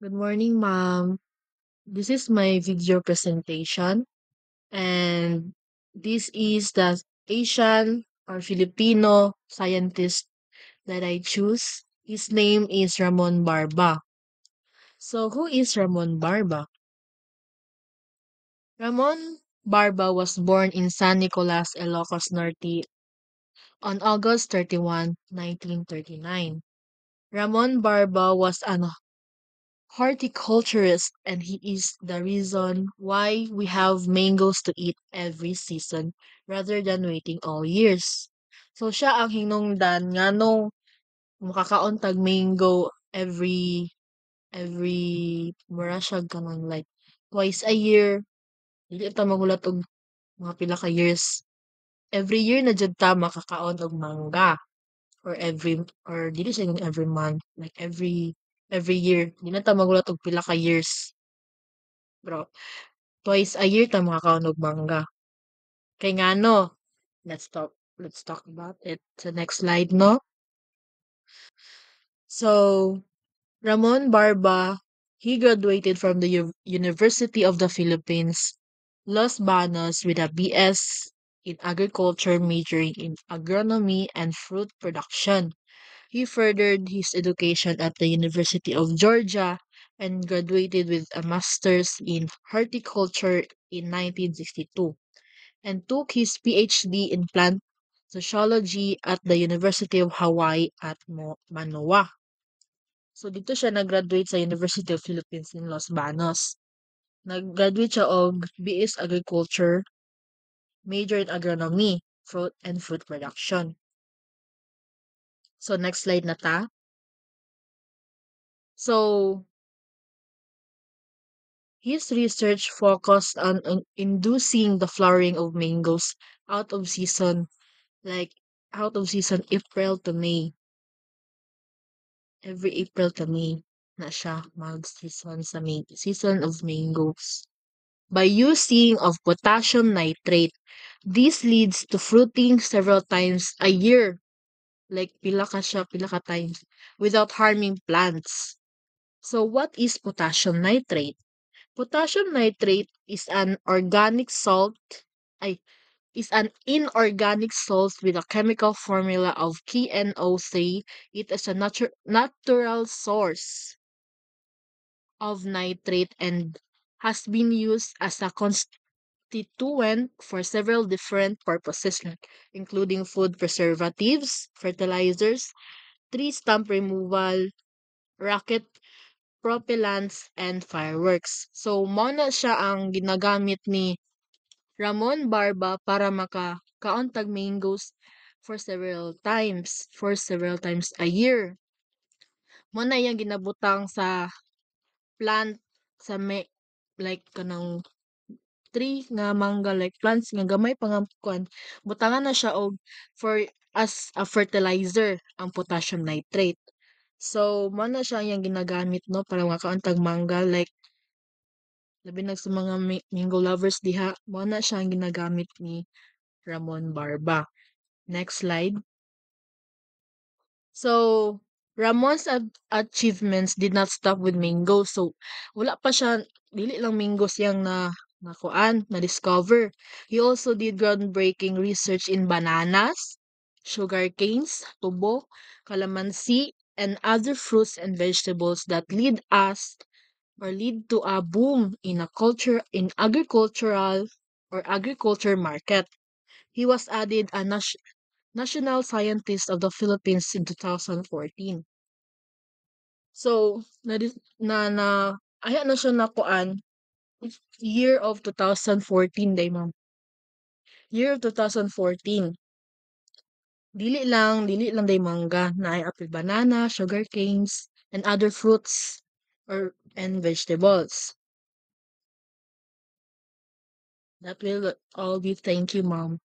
Good morning, ma'am. This is my video presentation, and this is the Asian or Filipino scientist that I choose. His name is Ramon Barba. So, who is Ramon Barba? Ramon Barba was born in San Nicolas, Ilocos Norte on August 31, 1939. Ramon Barba was an horticulturist, and he is the reason why we have mangoes to eat every season rather than waiting all years. So siya ang hinungdan nga no makakaon tag mango every mura siya kanang like twice a year. Dili ta magulat og mga pila ka years. Every year na jud ta makakaon og mangga or dili siya yung every month like every year. Di na ta magulat og pila ka years. Bro, twice a year ta makakaon og mangga. Kay ngano, let's talk about it sa next slide, no? So, Ramon Barba, he graduated from the University of the Philippines, Los Banos, with a BS in agriculture, majoring in agronomy and fruit production. He furthered his education at the University of Georgia and graduated with a master's in horticulture in 1962 and took his PhD in plant sociology at the University of Hawaii at Manoa. So dito siya nag-graduate sa University of Philippines in Los Banos. Nag-graduate siya og BS Agriculture, major in agronomy, fruit production. So next slide na ta. So his research focused on inducing the flowering of mangoes out of season, like out of season April to May. Every April to May na siya mag-season sa season of mangoes. By using of potassium nitrate, this leads to fruiting several times a year, like pila ka times, without harming plants. So what is potassium nitrate? Potassium nitrate is an organic salt, ay, is an inorganic salt with a chemical formula of KNO3. It is a natural source of nitrate and has been used as a constituent for several different purposes, including food preservatives, fertilizers, tree stump removal, rocket propellants, and fireworks. So, mo na siya ang ginagamit ni Ramon Barba para makakauntag mangoes for several times a year. Mo na yang ginabutang sa plant sa like kanang tree nga mangga like plants nga gamay pa nga kuan butangan na siya og for as a fertilizer ang potassium nitrate. So mo na siya yang ginagamit no para makauntag mangga like labi na sa mga mango lovers diha mo na siya ang ginagamit ni Ramon Barba. Next slide. So, Ramon's achievements did not stop with mango. So, wala pa siya, dili lang mango siyang na discover. He also did groundbreaking research in bananas, sugar canes, tubo, calamansi, and other fruits and vegetables that lead to a boom in agriculture market. He was added a National Scientist of the Philippines in 2014. So, aya na siya nakuan year of 2014 day ma'am. Year of 2014. Dili lang day mangga na ay apple banana, sugar canes, and other fruits and vegetables. That will all be thank you, ma'am.